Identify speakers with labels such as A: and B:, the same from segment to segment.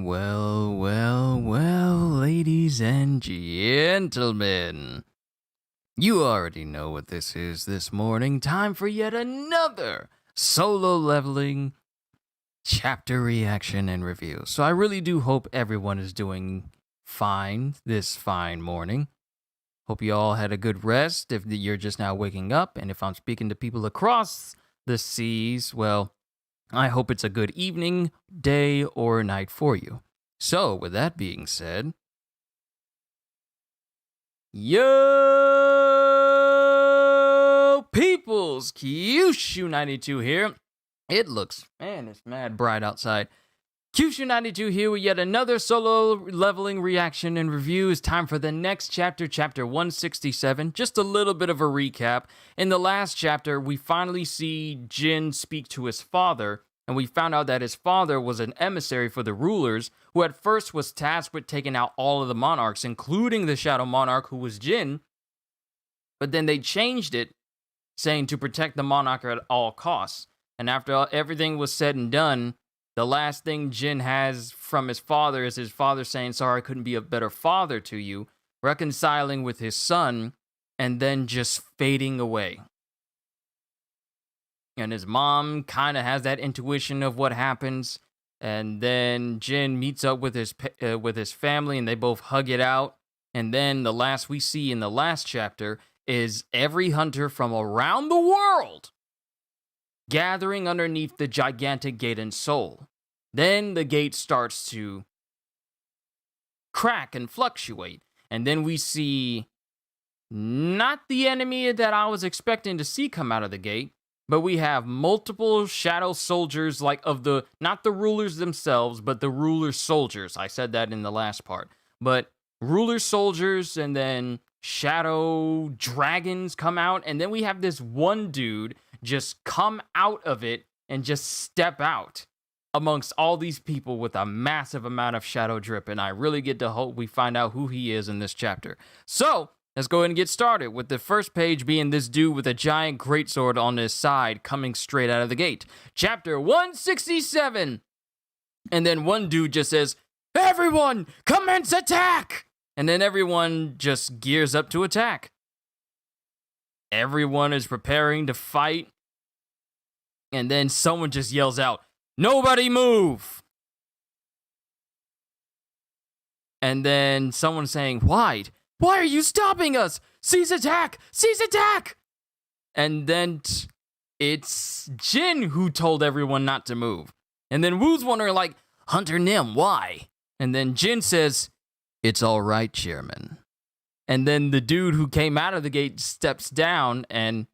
A: Well, ladies and gentlemen. You already know what this is this morning. Time for yet another solo leveling chapter reaction and review. So I really do hope everyone is doing fine this fine morning. Hope you all had a good rest if you're just now waking up. And if I'm speaking to people across the seas, well, I hope it's a good evening, day, or night for you. So, with that being said, yo, peoples, Kyushu92 here. It looks, man, it's mad bright outside. Kyushu92 here with yet another solo leveling reaction and review. It's time for the next chapter, chapter 167. Just a little bit of a recap. In the last chapter, we finally see Jin speak to his father, and we found out that his father was an emissary for the rulers, who at first was tasked with taking out all of the monarchs, including the Shadow Monarch, who was Jin. But then they changed it, saying to protect the monarch at all costs. And after everything was said and done, the last thing Jin has from his father is his father saying, sorry, I couldn't be a better father to you, reconciling with his son, and then just fading away. And his mom kind of has that intuition of what happens. And then Jin meets up with his family, and they both hug it out. And then the last we see in the last chapter is every hunter from around the world gathering underneath the gigantic gate in Seoul. Then the gate starts to crack and fluctuate. And then we see not the enemy that I was expecting to see come out of the gate, but we have multiple shadow soldiers, like not the rulers themselves, but the ruler soldiers. I said that in the last part. But ruler soldiers, and then shadow dragons come out. And then we have this one dude just come out of it and just step out amongst all these people with a massive amount of shadow drip. And I really get to hope we find out who he is in this chapter. So let's go ahead and get started with the first page being this dude with a giant greatsword on his side coming straight out of the gate. Chapter 167. And then one dude just says, everyone, commence attack! And then everyone just gears up to attack. Everyone is preparing to fight. And then someone just yells out, nobody move! And then someone saying, why? Why are you stopping us? Cease attack! Cease attack! And then it's Jin who told everyone not to move. And then Woo's wondering, like, Hunter Nim, why? And then Jin says, it's all right, Chairman. And then the dude who came out of the gate steps down, and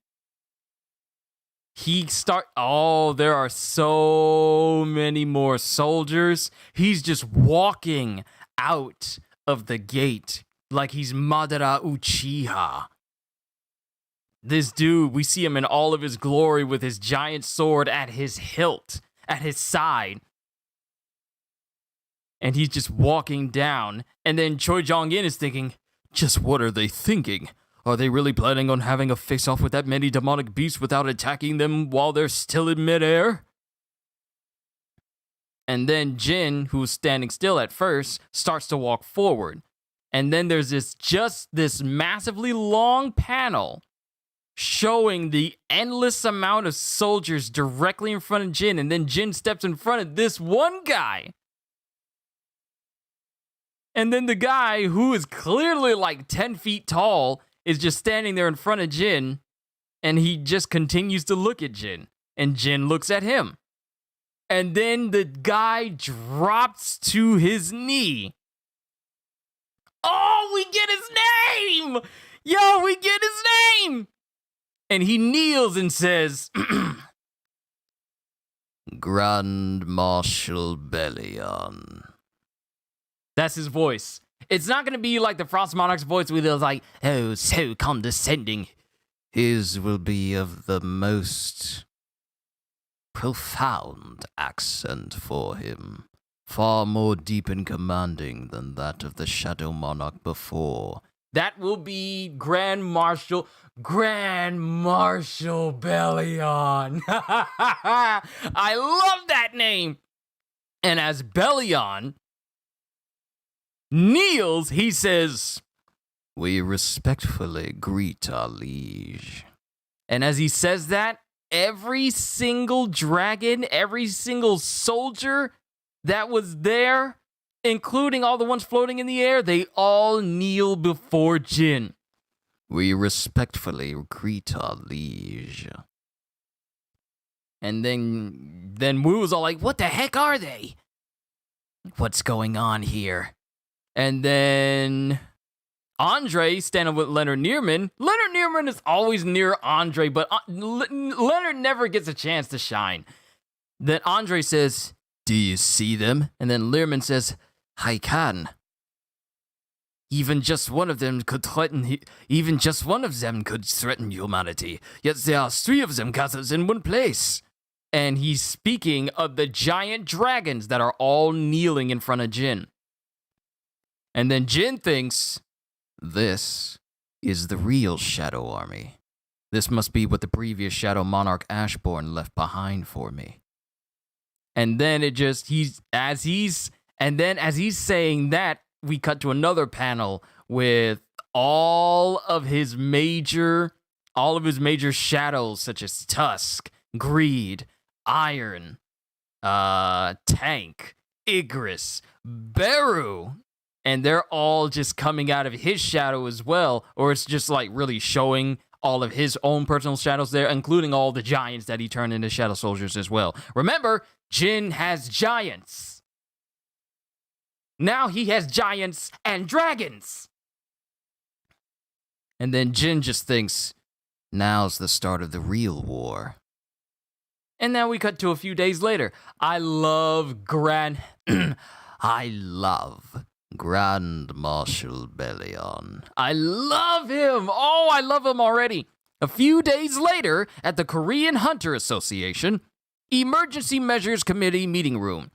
A: there are so many more soldiers. He's just walking out of the gate like he's Madara Uchiha. This dude, we see him in all of his glory with his giant sword at his hilt, at his side. And he's just walking down. And then Choi Jong-in is thinking, just what are they thinking? Are they really planning on having a face-off with that many demonic beasts without attacking them while they're still in midair? And then Jin, who's standing still at first, starts to walk forward. And then there's this massively long panel showing the endless amount of soldiers directly in front of Jin. And then Jin steps in front of this one guy. And then the guy, who is clearly like 10 feet tall, is just standing there in front of Jin. And he just continues to look at Jin. And Jin looks at him. And then the guy drops to his knee. Oh, we get his name! Yo, we get his name! And he kneels and says, Grand Marshal Bellion. That's his voice. It's not going to be like the Frost Monarch's voice where they're like, oh, so condescending. His will be of the most profound accent for him. Far more deep and commanding than that of the Shadow Monarch before. That will be Grand Marshal Bellion. I love that name. And as Bellion, kneels, he says, "We respectfully greet our liege." And as he says that, every single dragon, every single soldier that was there, including all the ones floating in the air, they all kneel before Jin. "We respectfully greet our liege." And then Wu was all like, "What the heck are they? What's going on here?" And then Andre standing with Leonard Nierman. Leonard Nierman is always near Andre, but Leonard never gets a chance to shine. Then Andre says, "Do you see them?" And then Nierman says, "I can. Even just one of them could threaten humanity. Yet there are 3 of them gathered in one place." And he's speaking of the giant dragons that are all kneeling in front of Jin. And then Jin thinks, "This is the real Shadow Army. This must be what the previous Shadow Monarch Ashborn left behind for me." And then as he's saying that, we cut to another panel with all of his major shadows, such as Tusk, Greed, Iron, Tank, Igris, Beru, and they're all just coming out of his shadow as well, or it's just like really showing all of his own personal shadows there, including all the giants that he turned into shadow soldiers as well. Remember, Jin has giants. Now he has giants and dragons. And then Jin just thinks, now's the start of the real war. And now we cut to a few days later. I love Grand Marshal Bellion. I love him. Oh, I love him already. A few days later, at the Korean Hunter Association, Emergency Measures Committee meeting room.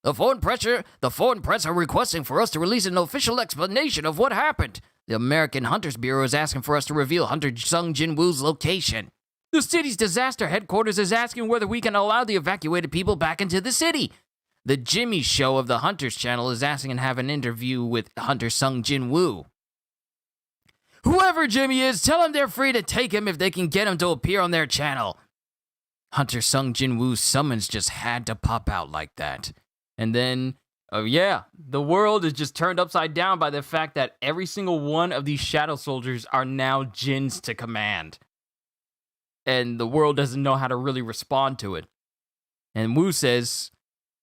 A: The foreign press are requesting for us to release an official explanation of what happened. The American Hunters Bureau is asking for us to reveal Hunter Sung Jin Woo's location. The city's disaster headquarters is asking whether we can allow the evacuated people back into the city. The Jimmy Show of the Hunters Channel is asking and have an interview with Hunter Sung Jin Woo. Whoever Jimmy is, tell them they're free to take him if they can get him to appear on their channel. Hunter Sung Jin Woo's summons just had to pop out like that. And then, the world is just turned upside down by the fact that every single one of these shadow soldiers are now Jin's to command. And the world doesn't know how to really respond to it. And Wu says,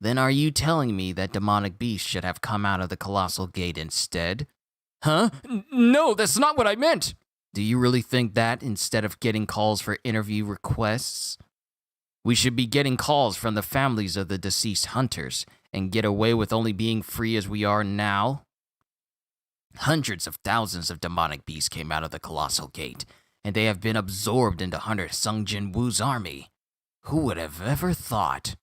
A: then are you telling me that demonic beasts should have come out of the colossal gate instead? Huh? No, that's not what I meant. Do you really think that instead of getting calls for interview requests? We should be getting calls from the families of the deceased hunters and get away with only being free as we are now? Hundreds of thousands of demonic beasts came out of the colossal gate, and they have been absorbed into Hunter Sung Jin Woo's army. Who would have ever thought?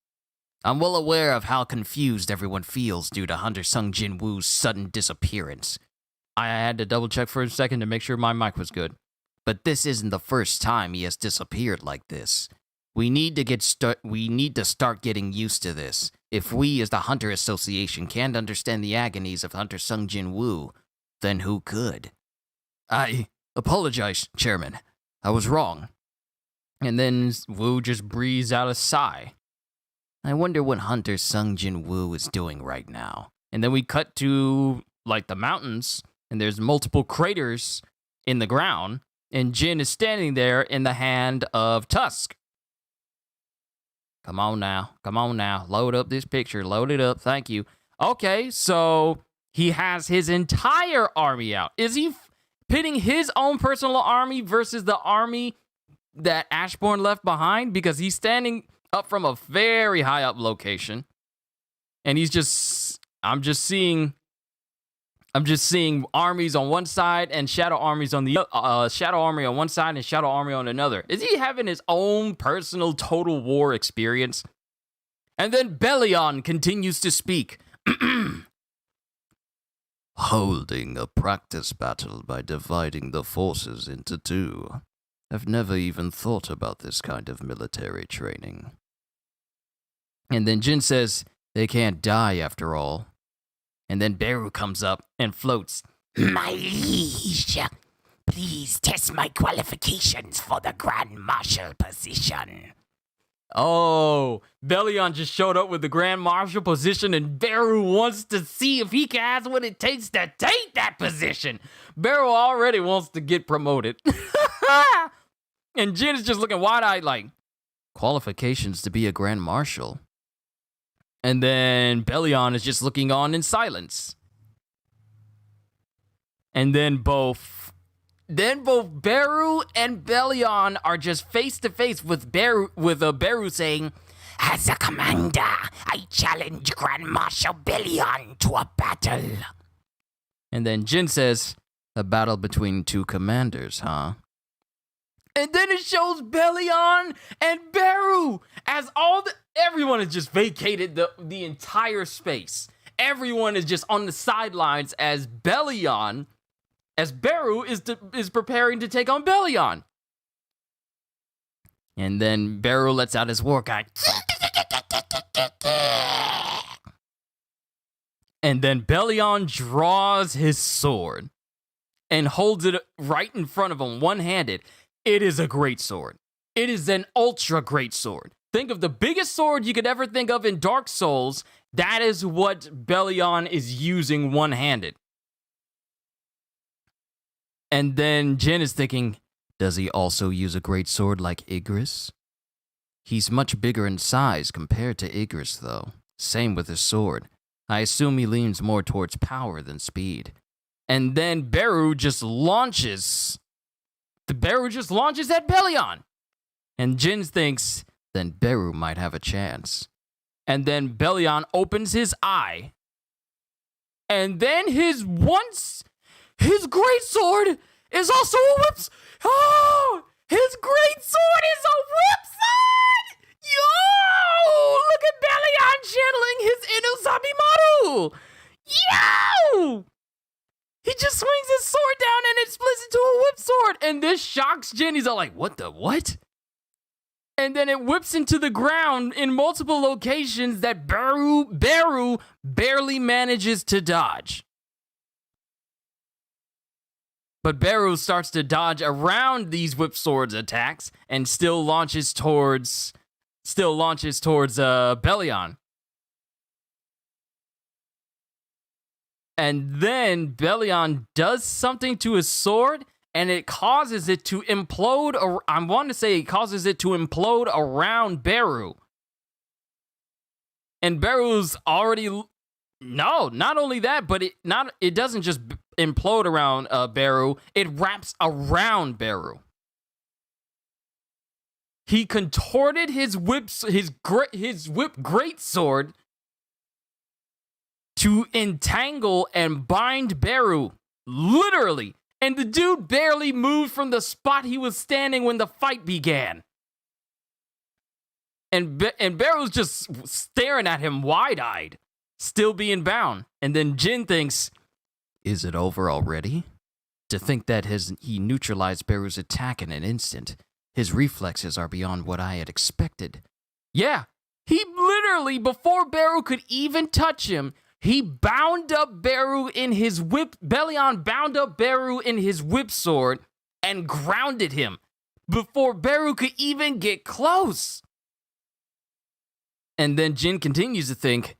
A: I'm well aware of how confused everyone feels due to Hunter Sung Jin Woo's sudden disappearance. I had to double check for a second to make sure my mic was good. But this isn't the first time he has disappeared like this. We need to start getting used to this. If we, as the Hunter Association, can't understand the agonies of Hunter Sung Jin Woo, then who could? I apologize, Chairman. I was wrong. And then Woo just breathes out a sigh. I wonder what Hunter Sung Jin Woo is doing right now. And then we cut to, the mountains, and there's multiple craters in the ground, and Jin is standing there in the hand of Tusk. Come on now. Load up this picture. Load it up. Thank you. Okay, so he has his entire army out. Is he pitting his own personal army versus the army that Ashborn left behind? Because he's standing up from a very high up location. And I'm just seeing armies on one side and shadow armies on the shadow army on one side and shadow army on another. Is he having his own personal total war experience? And then Bellion continues to speak. Holding a practice battle by dividing the forces into two. I've never even thought about this kind of military training. And then Jin says, they can't die after all. And then Beru comes up and floats.
B: My liege, please test my qualifications for the Grand Marshal position.
A: Oh, Bellion just showed up with the Grand Marshal position, and Beru wants to see if he has what it takes to take that position. Beru already wants to get promoted. And Jin is just looking wide-eyed like, qualifications to be a Grand Marshal? And then Bellion is just looking on in silence. And then both Beru and Bellion are just face to face with Beru saying,
B: "As a commander, I challenge Grand Marshal Bellion to a battle."
A: And then Jin says, "A battle between two commanders, huh?" And then it shows Bellion and Beru as everyone has just vacated the entire space. Everyone is just on the sidelines as Beru is preparing to take on Bellion. And then Beru lets out his war cry. And then Bellion draws his sword and holds it right in front of him, one-handed. It is a great sword. It is an ultra great sword. Think of the biggest sword you could ever think of in Dark Souls. That is what Bellion is using one-handed. And then Jin is thinking, does he also use a great sword like Igris? He's much bigger in size compared to Igris, though. Same with his sword. I assume he leans more towards power than speed. And then Beru just launches at Bellion. And Jin thinks, then Beru might have a chance. And then Bellion opens his eye. And then his great sword is also a whip. Oh, his great sword is a whip sword. Yo, look at Bellion channeling his Inusabi Maru. Yo, he just swings his sword down and it splits into a whip sword. And this shocks Jin. He's all like, what the what? And then it whips into the ground in multiple locations that Beru barely manages to dodge. But Beru starts to dodge around these whip swords attacks and still launches towards Bellion. And then Bellion does something to his sword, and it causes it to implode. It causes it to implode around Beru. And Beru's already... No, not only that, but it doesn't just implode around Beru. It wraps around Beru. He contorted his whip greatsword to entangle and bind Beru, literally. And the dude barely moved from the spot he was standing when the fight began. And Beru's just staring at him wide-eyed, still being bound. And then Jin thinks, is it over already? To think that he neutralized Beru's attack in an instant. His reflexes are beyond what I had expected. Yeah, he literally, before Beru could even touch him, he bound up Beru in his whip. Bellion bound up Beru in his whip sword and grounded him before Beru could even get close. And then Jin continues to think,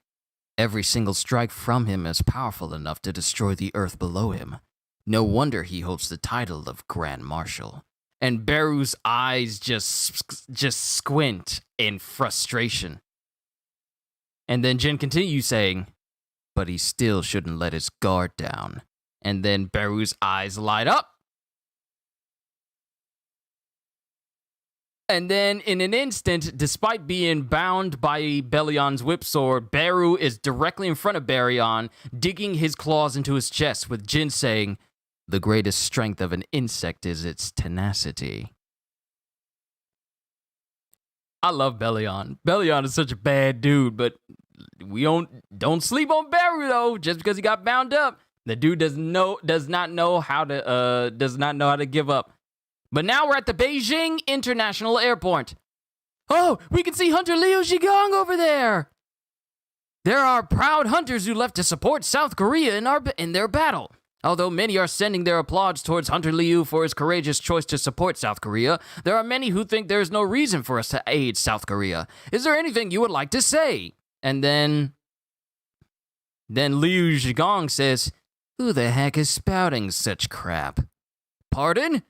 A: every single strike from him is powerful enough to destroy the earth below him. No wonder he holds the title of Grand Marshal. And Beru's eyes just squint in frustration. And then Jin continues saying, but he still shouldn't let his guard down. And then Beru's eyes light up. And then in an instant, despite being bound by Bellion's whip sword, Beru is directly in front of Bellion, digging his claws into his chest, with Jin saying, the greatest strength of an insect is its tenacity. I love Bellion. Bellion is such a bad dude, but we don't sleep on Beru though. Just because he got bound up, the dude does not know how to give up. But now we're at the Beijing International Airport. Oh, we can see Hunter Liu Zhigong over there. There are proud hunters who left to support South Korea in their battle. Although many are sending their applause towards Hunter Liu for his courageous choice to support South Korea, there are many who think there is no reason for us to aid South Korea. Is there anything you would like to say? And then Liu Zhigong says, who the heck is spouting such crap? Pardon?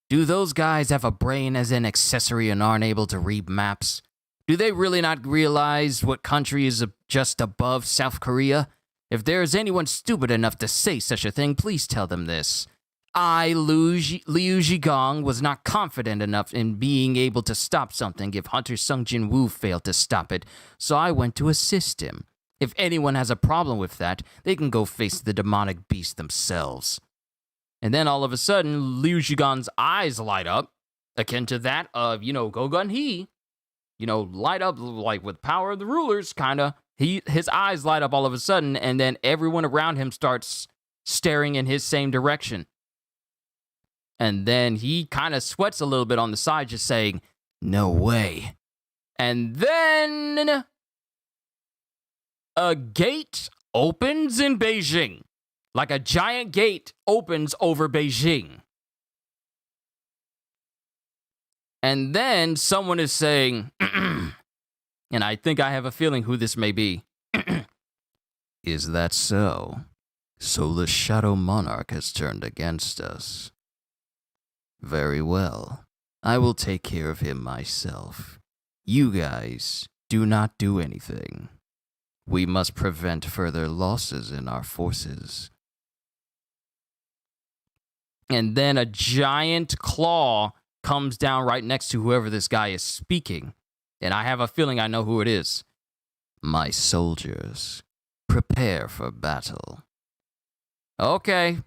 A: Do those guys have a brain as an accessory and aren't able to read maps? Do they really not realize what country is just above South Korea? If there is anyone stupid enough to say such a thing, please tell them this. Liu Zhigong, was not confident enough in being able to stop something if Hunter Sung Jin Woo failed to stop it, so I went to assist him. If anyone has a problem with that, they can go face the demonic beast themselves. And then all of a sudden, Liu Zhigong's eyes light up, akin to that of, Go Gun Hee. Light up like with power of the rulers, kinda. His eyes light up all of a sudden, and then everyone around him starts staring in his same direction. And then he kind of sweats a little bit on the side, just saying, no way. And then a gate opens in Beijing. Like a giant gate opens over Beijing. And then someone is saying, and I think I have a feeling who this may be. Is that so? So the Shadow Monarch has turned against us. Very well. I will take care of him myself. You guys do not do anything. We must prevent further losses in our forces. And then a giant claw comes down right next to whoever this guy is speaking. And I have a feeling I know who it is. My soldiers, prepare for battle. Okay.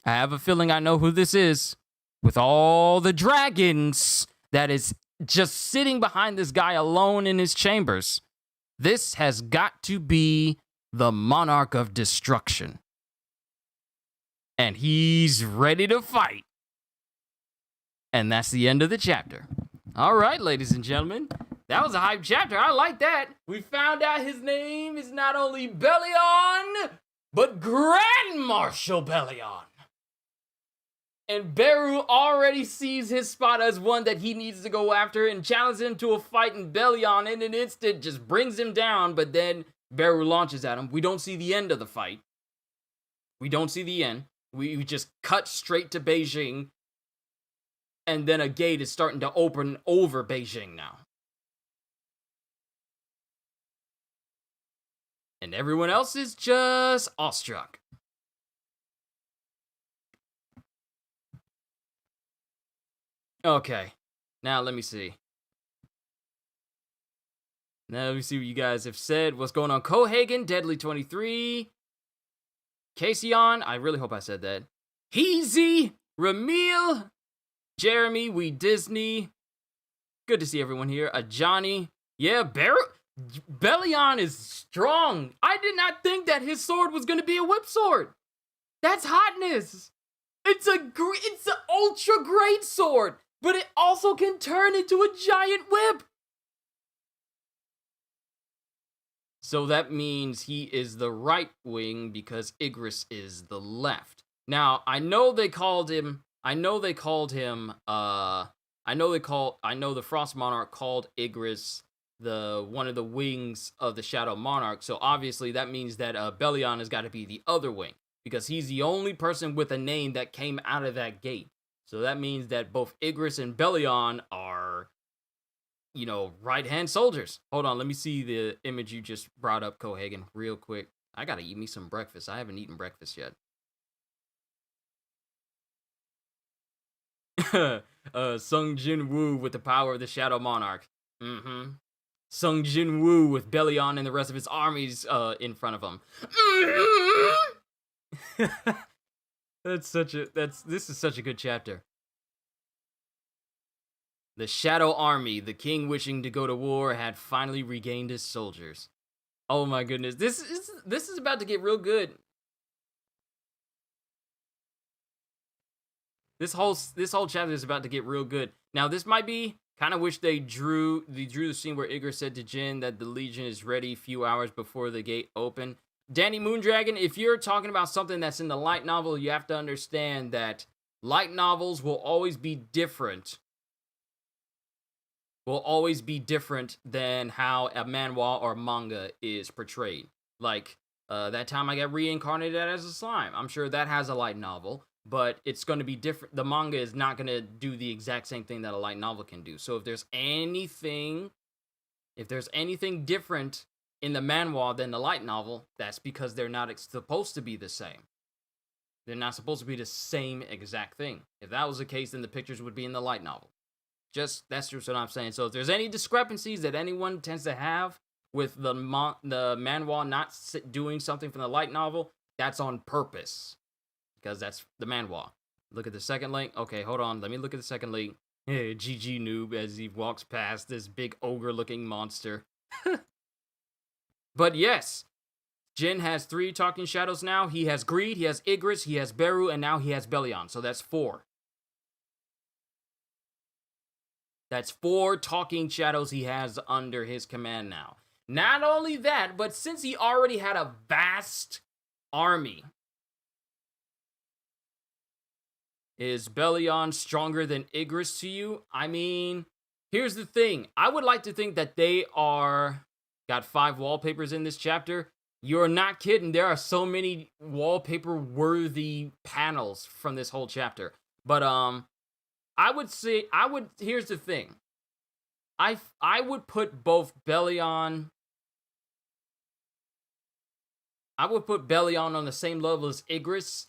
A: I have a feeling I know who this is. With all the dragons that is just sitting behind this guy alone in his chambers. This has got to be the Monarch of Destruction. And he's ready to fight. And that's the end of the chapter. All right, ladies and gentlemen. That was a hype chapter. I like that. We found out his name is not only Bellion, but Grand Marshal Bellion. And Beru already sees his spot as one that he needs to go after and challenges him to a fight, and Bellion in an instant just brings him down, but then Beru launches at him. We don't see the end of the fight. We don't see the end. We just cut straight to Beijing, and then a gate is starting to open over Beijing now. And everyone else is just awestruck. Okay, now let me see. Now let me see what you guys have said. What's going on? Cohagen, Deadly23, Caseon, I really hope I said that. Heezy, Ramil, Jeremy, We Disney. Good to see everyone here. Johnny. Yeah, Bellion is strong. I did not think that his sword was going to be a whip sword. That's hotness. It's an ultra great sword, but it also can turn into a giant whip. So that means he is the right wing because Igris is the left. Now, I know the Frost Monarch called Igris one of the wings of the Shadow Monarch. So obviously that means that Bellion has got to be the other wing because he's the only person with a name that came out of that gate. So that means that both Igris and Bellion are, right-hand soldiers. Hold on, let me see the image you just brought up, Cohagen, real quick. I gotta eat me some breakfast. I haven't eaten breakfast yet. Sung Jin Woo with the power of the Shadow Monarch. Mm-hmm. Sung Jin Woo with Bellion and the rest of his armies in front of him. Mm-hmm. This is such a good chapter. The Shadow Army, the king wishing to go to war, had finally regained his soldiers. Oh my goodness, this is about to get real good. This whole chapter is about to get real good. Now, this might be Kind of wish they drew the scene where Igris said to Jin that the Legion is ready few hours before the gate open. Danny Moondragon, if you're talking about something that's in the light novel, you have to understand that light novels will always be different. Will always be different than how a manhwa or manga is portrayed. Like, that time I got reincarnated as a slime. I'm sure that has a light novel, but it's going to be different. The manga is not going to do the exact same thing that a light novel can do. So if there's anything different in the manhwa than the light novel, that's because they're not supposed to be the same. They're not supposed to be the same exact thing. If that was the case, then the pictures would be in the light novel. That's just what I'm saying. So if there's any discrepancies that anyone tends to have with the manhwa not doing something from the light novel, that's on purpose. Because that's the manhwa. Look at the second link. Okay, hold on. Let me look at the second link. Hey, GG noob as he walks past this big ogre-looking monster. But yes, Jin has 3 talking shadows now. He has Greed, he has Igris, he has Beru, and now he has Belion. So that's 4. That's 4 talking shadows he has under his command now. Not only that, but since he already had a vast army, is Belion stronger than Igris to you? I mean, here's the thing. I would like to think that they are... Got 5 wallpapers in this chapter. You're not kidding. There are so many wallpaper-worthy panels from this whole chapter. But, here's the thing. I would put both Belion... I would put Belion on the same level as Igris,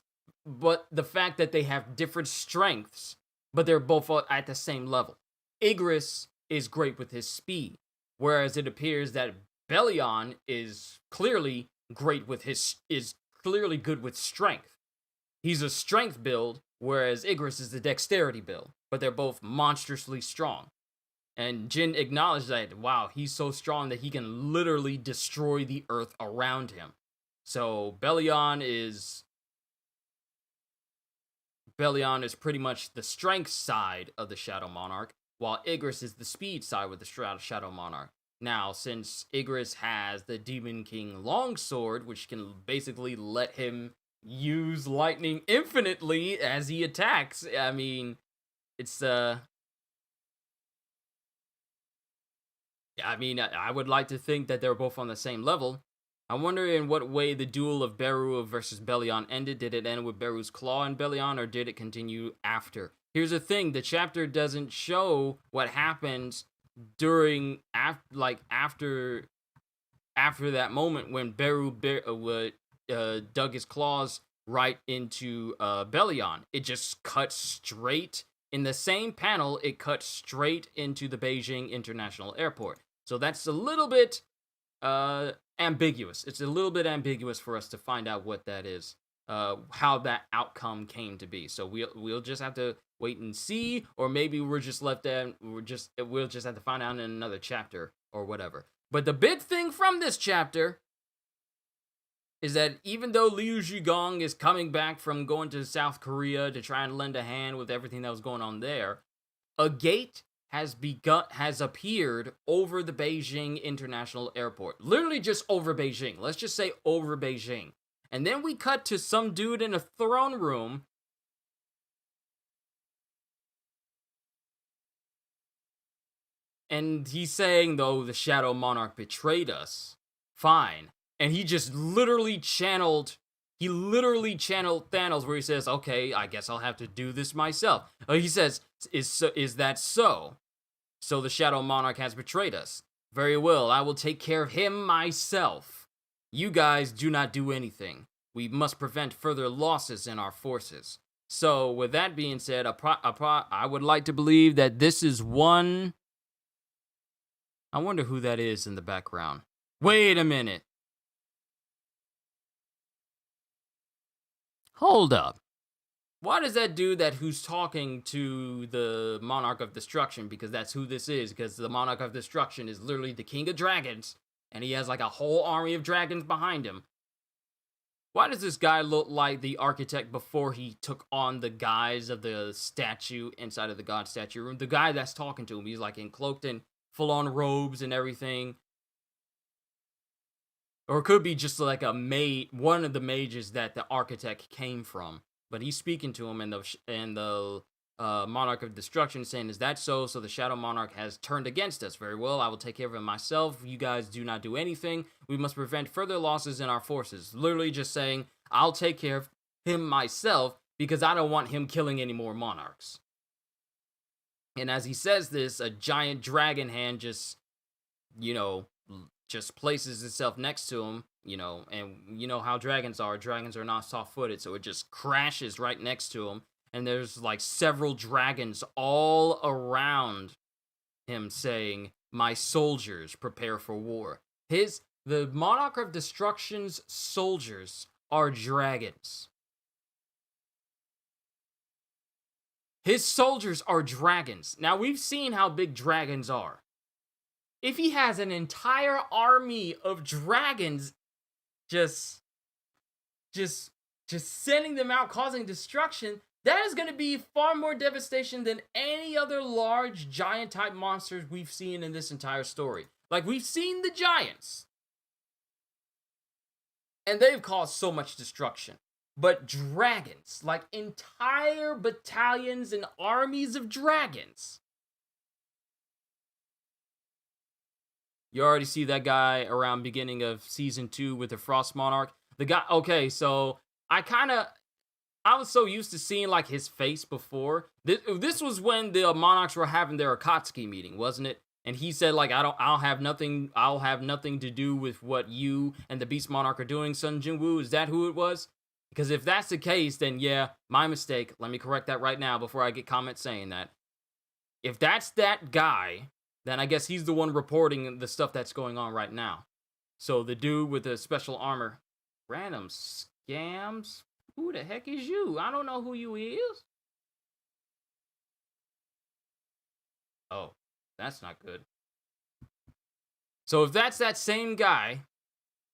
A: but the fact that they have different strengths, but they're both at the same level. Igris is great with his speed, whereas it appears that Belion is clearly good with strength. He's a strength build, whereas Igris is the dexterity build, but they're both monstrously strong. And Jin acknowledged that, wow, he's so strong that he can literally destroy the earth around him. So Belion is pretty much the strength side of the Shadow Monarch, while Igris is the speed side with the Shadow Monarch. Now, since Igris has the Demon King Longsword, which can basically let him use lightning infinitely as he attacks, I mean, it's, I would like to think that they're both on the same level. I wonder in what way the duel of Beru versus Belion ended. Did it end with Beru's claw in Belion, or did it continue after? Here's the thing, the chapter doesn't show what happens during after that moment when Beru dug his claws right into Belion. It just cuts straight in the same panel. It cuts straight into the Beijing International Airport. So that's a little bit ambiguous. It's a little bit ambiguous for us to find out what that is, how that outcome came to be. So we'll just have to wait and see, or maybe we'll just have to find out in another chapter or whatever. But the big thing from this chapter is that even though Liu Zhigong is coming back from going to South Korea to try and lend a hand with everything that was going on there, a gate has appeared over the Beijing International Airport. Literally just over Beijing. Let's just say over Beijing. And then we cut to some dude in a throne room and he's saying, though, the Shadow Monarch betrayed us. Fine. And he just literally channeled Thanos, where he says, okay, I guess I'll have to do this myself. He says, is that so? So the Shadow Monarch has betrayed us. Very well, I will take care of him myself. You guys do not do anything. We must prevent further losses in our forces. So, with that being said, I would like to believe that this is one... I wonder who that is in the background. Wait a minute. Hold up. Why does that dude who's talking to the Monarch of Destruction, because that's who this is, because the Monarch of Destruction is literally the King of Dragons, and he has like a whole army of dragons behind him. Why does this guy look like the architect before he took on the guise of the statue inside of the god statue room? The guy that's talking to him, he's like cloaked in full-on robes and everything. Or it could be just like a mage, one of the mages that the architect came from. But he's speaking to him, and the Monarch of Destruction saying, "Is that so? So the Shadow Monarch has turned against us. Very well, I will take care of him myself. You guys do not do anything. We must prevent further losses in our forces." Literally just saying, "I'll take care of him myself because I don't want him killing any more monarchs." And as he says this, a giant dragon hand just, just places itself next to him, and you know how dragons are. Dragons are not soft-footed, so it just crashes right next to him. And there's like several dragons all around him saying, "My soldiers, prepare for war." The Monarch of Destruction's soldiers are dragons. His soldiers are dragons. Now, we've seen how big dragons are. If he has an entire army of dragons just sending them out, causing destruction, that is going to be far more devastation than any other large giant type monsters we've seen in this entire story. Like, we've seen the giants, and they've caused so much destruction. But dragons, like entire battalions and armies of dragons. You already see that guy around beginning of season 2 with the Frost Monarch. The guy, okay, so I was so used to seeing like his face before. This was when the monarchs were having their Akatsuki meeting, wasn't it? And he said like, I'll have nothing to do with what you and the Beast Monarch are doing, Sun Jinwoo. Is that who it was? Because if that's the case, then yeah, my mistake. Let me correct that right now before I get comments saying that. If that's that guy, then I guess he's the one reporting the stuff that's going on right now. So the dude with the special armor. Random scams? Who the heck is you? I don't know who you is. Oh, that's not good. So if that's that same guy,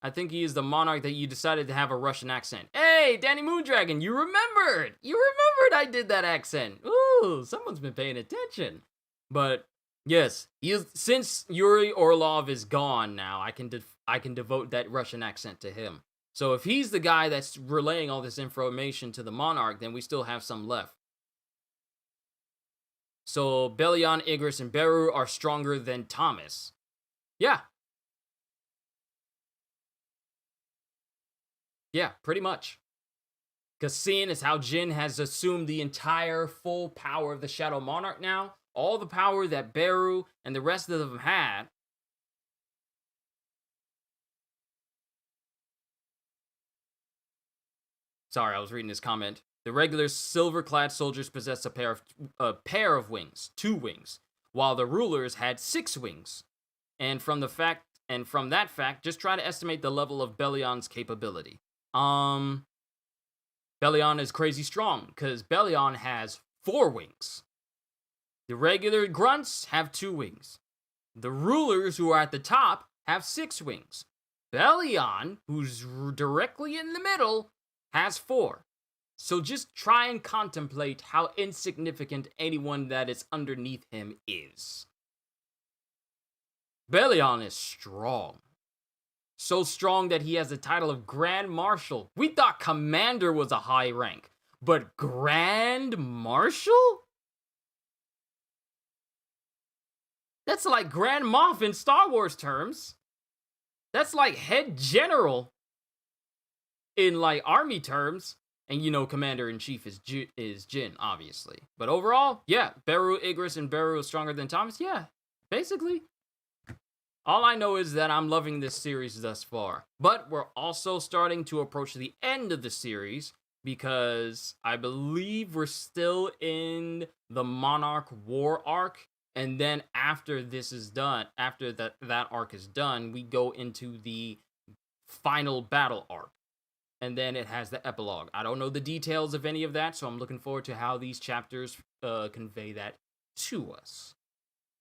A: I think he is the monarch that you decided to have a Russian accent. Hey, Danny Moondragon, you remembered! You remembered I did that accent. Ooh, someone's been paying attention. But yes, since Yuri Orlov is gone now, I can devote that Russian accent to him. So if he's the guy that's relaying all this information to the monarch, then we still have some left. So Belian, Igris, and Beru are stronger than Thomas. Yeah. Yeah, pretty much. Because seeing as how Jin has assumed the entire full power of the Shadow Monarch now, all the power that Beru and the rest of them had. Sorry, I was reading this comment. The regular silver-clad soldiers possessed a pair of wings, 2 wings, while the rulers had 6 wings. And from that fact, just try to estimate the level of Belian's capability. Belian is crazy strong, because Belian has 4 wings. The regular grunts have 2 wings. The rulers, who are at the top, have 6 wings. Belian, who's directly in the middle, has 4. So just try and contemplate how insignificant anyone that is underneath him is. Belian is strong. So strong that he has the title of Grand Marshal. We thought Commander was a high rank, but Grand Marshal? That's like Grand Moff in Star Wars terms. That's like head general in like army terms. And Commander-in-Chief is Jin, obviously. But overall, yeah, Beru, Igris, and Beru is stronger than Thomas. Yeah, basically. All I know is that I'm loving this series thus far. But we're also starting to approach the end of the series, because I believe we're still in the Monarch War arc. And then after this is done, after that arc is done, we go into the final battle arc. And then it has the epilogue. I don't know the details of any of that, so I'm looking forward to how these chapters convey that to us.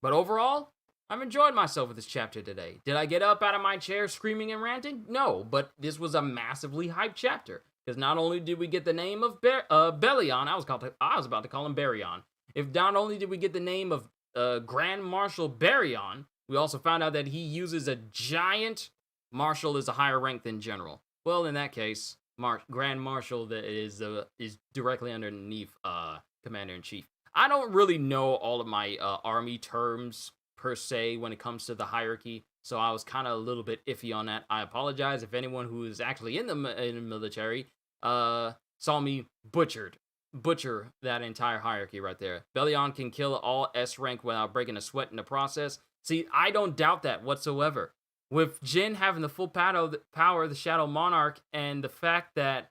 A: But overall, I've enjoyed myself with this chapter today. Did I get up out of my chair screaming and ranting? No, but this was a massively hyped chapter. Because not only did we get the name of Bellion, I was about to call him Baryon. If not only did we get the name of Grand Marshal Baryon, we also found out that he uses a giant marshal as a higher rank than general. Well, in that case, Grand Marshal that is directly underneath Commander-in-Chief. I don't really know all of my army terms per se when it comes to the hierarchy, so I was kind of a little bit iffy on that. I apologize if anyone who is actually in the military saw me butcher that entire hierarchy right there. Bellion can kill all S rank without breaking a sweat in the process. See, I don't doubt that whatsoever. With Jin having the full power of the Shadow Monarch, and the fact that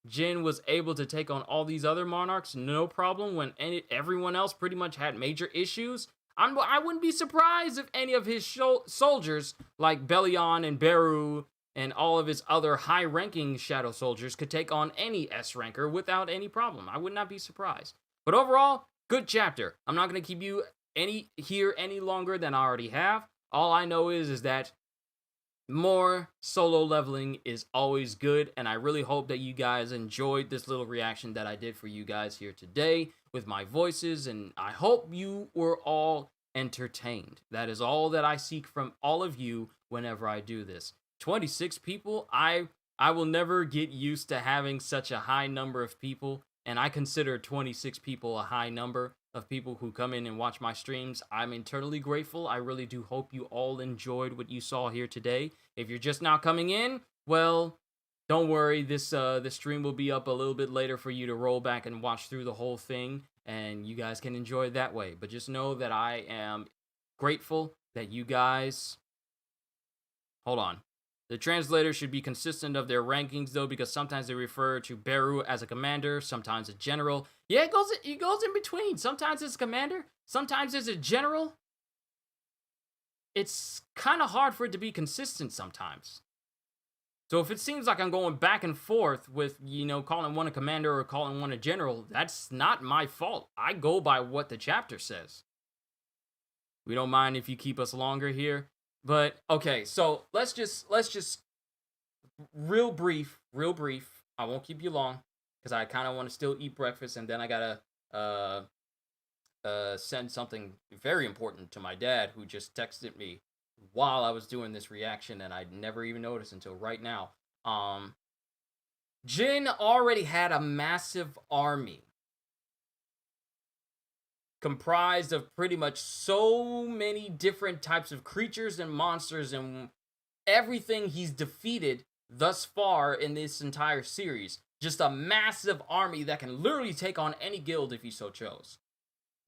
A: Jin was able to take on all these other monarchs no problem when everyone else pretty much had major issues, I wouldn't be surprised if any of his soldiers, like Bellion and Beru and all of his other high-ranking Shadow soldiers, could take on any S-ranker without any problem. I would not be surprised. But overall, good chapter. I'm not going to keep you here any longer than I already have. All I know is that more solo leveling is always good, and I really hope that you guys enjoyed this little reaction that I did for you guys here today with my voices, and I hope you were all entertained. That is all that I seek from all of you whenever I do this. 26 people, I will never get used to having such a high number of people, and I consider 26 people a high number of people who come in and watch my streams. I'm eternally grateful. I really do hope you all enjoyed what you saw here today. If you're just now coming in, well, don't worry. This stream will be up a little bit later for you to roll back and watch through the whole thing, and you guys can enjoy it that way. But just know that I am grateful that you guys... Hold on. The translators should be consistent of their rankings, though, because sometimes they refer to Beru as a commander, sometimes a general. Yeah, it goes in between. Sometimes it's a commander, sometimes it's a general. It's kind of hard for it to be consistent sometimes. So if it seems like I'm going back and forth with, calling one a commander or calling one a general, that's not my fault. I go by what the chapter says. We don't mind if you keep us longer here. But, okay, so let's just real brief. I won't keep you long, because I kind of want to still eat breakfast, and then I gotta send something very important to my dad, who just texted me while I was doing this reaction, and I'd never even noticed until right now. Jin already had a massive army comprised of pretty much so many different types of creatures and monsters and everything he's defeated thus far in this entire series. Just a massive army that can literally take on any guild if he so chose.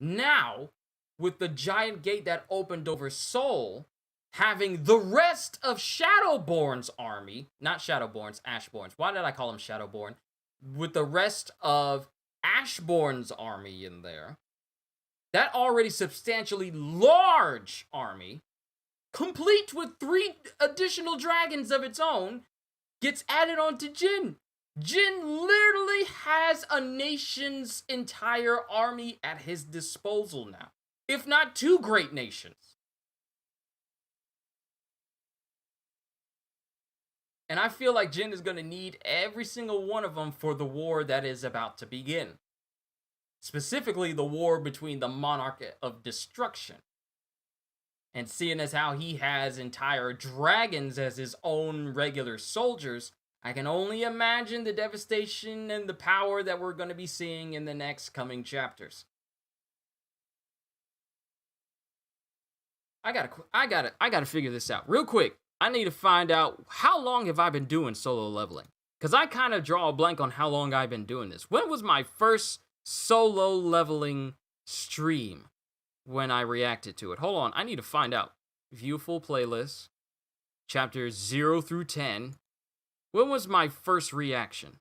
A: Now, with the giant gate that opened over Seoul, having the rest of Shadowborn's army, not Shadowborn's, Ashborn's. Why did I call him Shadowborn? With the rest of Ashborn's army in there, that already substantially large army, complete with 3 additional dragons of its own, gets added on to Jin. Jin literally has a nation's entire army at his disposal now, if not 2 great nations. And I feel like Jin is going to need every single one of them for the war that is about to begin. Specifically, the war between the Monarch of Destruction. And seeing as how he has entire dragons as his own regular soldiers, I can only imagine the devastation and the power that we're going to be seeing in the next coming chapters. I gotta figure this out real quick. I need to find out how long have I been doing solo leveling, because I kind of draw a blank on how long I've been doing this. When was my first solo leveling stream when I reacted to it? Hold on, I need to find out. View full playlist, chapters 0 through 10. When was my first reaction?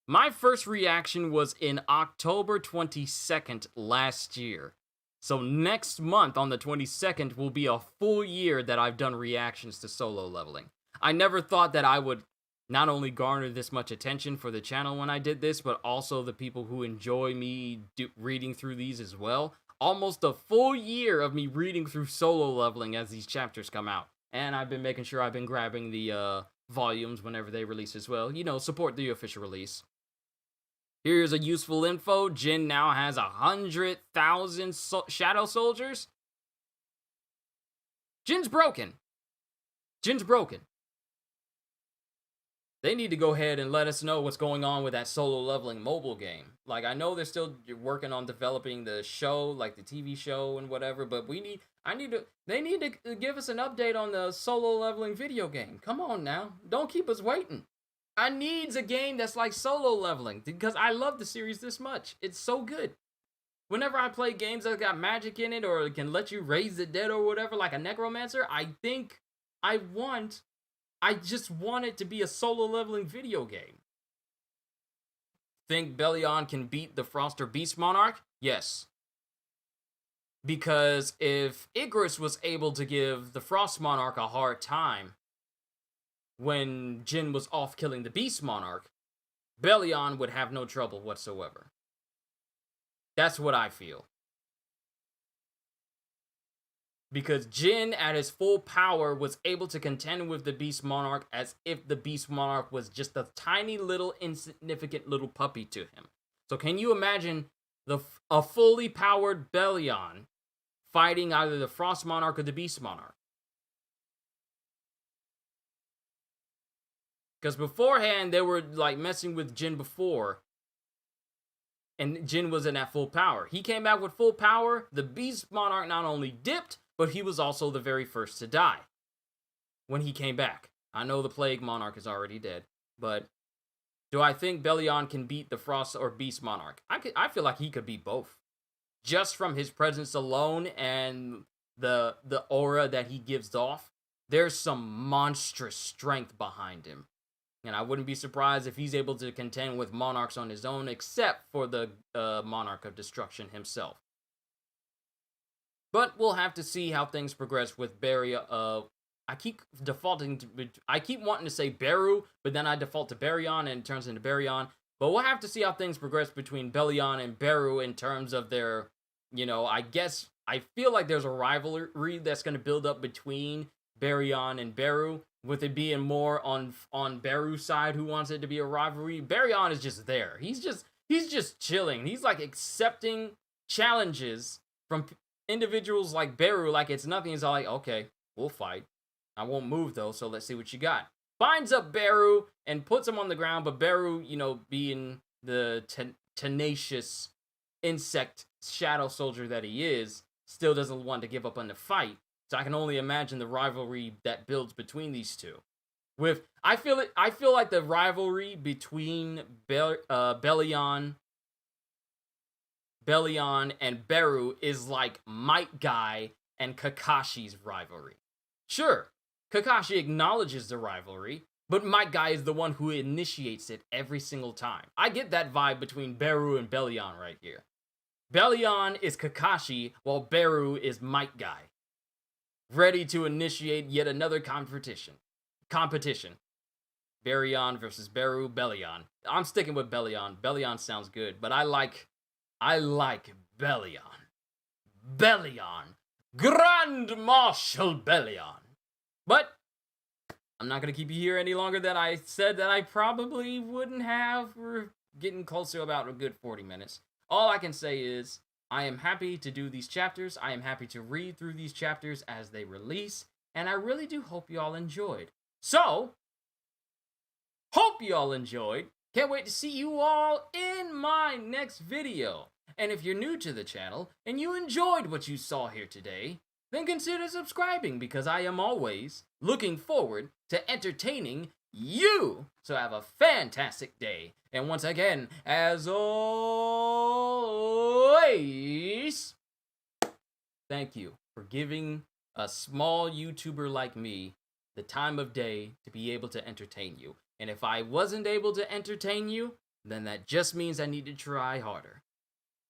A: My first reaction was in October 22nd last year. So next month on the 22nd will be a full year that I've done reactions to solo leveling. I never thought that I would not only garner this much attention for the channel when I did this, but also the people who enjoy me reading through these as well. almost a full year of me reading through Solo Leveling as these chapters come out. And I've been making sure I've been grabbing the volumes whenever they release as well. You know, support the official release. Here's a useful info. Jin now has 100,000 Shadow Soldiers. Jin's broken. Jin's broken. They need to go ahead and let us know what's going on with that Solo Leveling mobile game. Like, I know they're still working on developing the show, like the TV show and whatever, but they need to give us an update on the Solo Leveling video game. Come on now. Don't keep us waiting. I needs a game that's like Solo Leveling because I love the series this much. It's so good. Whenever I play games that got magic in it or can let you raise the dead or whatever, like a Necromancer, I just want it to be a Solo Leveling video game. Think Bellion can beat the Frost or Beast Monarch? Yes. Because if Icarus was able to give the Frost Monarch a hard time when Jin was off killing the Beast Monarch, Bellion would have no trouble whatsoever. That's what I feel. Because Jin, at his full power, was able to contend with the Beast Monarch as if the Beast Monarch was just a tiny little insignificant little puppy to him. So can you imagine a fully powered Bellion fighting either the Frost Monarch or the Beast Monarch? Because beforehand, they were like messing with Jin before. And Jin wasn't at full power. He came back with full power. The Beast Monarch not only dipped, but he was also the very first to die when he came back. I know the Plague Monarch is already dead, but do I think Bellion can beat the Frost or Beast Monarch? I feel like he could beat both. Just from his presence alone and the aura that he gives off, there's some monstrous strength behind him. And I wouldn't be surprised if he's able to contend with monarchs on his own, except for the Monarch of Destruction himself. But we'll have to see how things progress with I keep wanting to say Beru, but then I default to Baryon and it turns into Baryon. But we'll have to see how things progress between Bellion and Beru in terms of their, I feel like there's a rivalry that's going to build up between Baryon and Beru, with it being more on Beru's side who wants it to be a rivalry. Baryon is just there. He's just chilling. He's like accepting challenges from individuals like Beru like it's nothing. He's all like, okay, we'll fight. I won't move though, so let's see what you got. Binds up Beru and puts him on the ground, but Beru, being the tenacious insect shadow soldier that he is, still doesn't want to give up on the fight. So I can only imagine the rivalry that builds between these two. I feel like the rivalry between Bellion and Beru is like Might Guy and Kakashi's rivalry. Sure, Kakashi acknowledges the rivalry, but Might Guy is the one who initiates it every single time. I get that vibe between Beru and Bellion right here. Bellion is Kakashi, while Beru is Might Guy, ready to initiate yet another competition. Baryon versus Beru, Bellion. I'm sticking with Bellion. Bellion sounds good, but I like Bellion. Bellion. Grand Marshal Bellion. But I'm not going to keep you here any longer than I said that I probably wouldn't have. We're getting close to about a good 40 minutes. All I can say is I am happy to do these chapters. I am happy to read through these chapters as they release. And I really do hope you all enjoyed. So, hope you all enjoyed. Can't wait to see you all in my next video. And if you're new to the channel and you enjoyed what you saw here today, then consider subscribing because I am always looking forward to entertaining you. So have a fantastic day. And once again, as always, thank you for giving a small YouTuber like me the time of day to be able to entertain you. And if I wasn't able to entertain you, then that just means I need to try harder.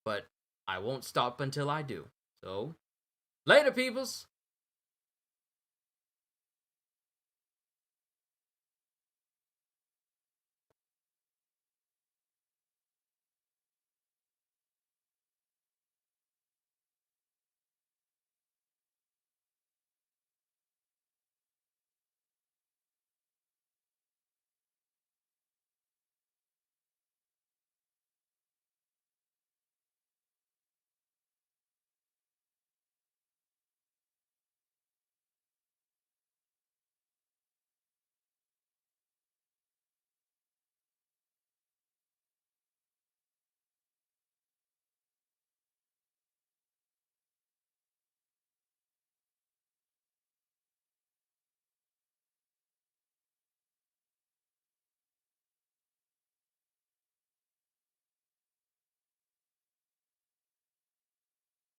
A: But I won't stop until I do. So, later, peoples!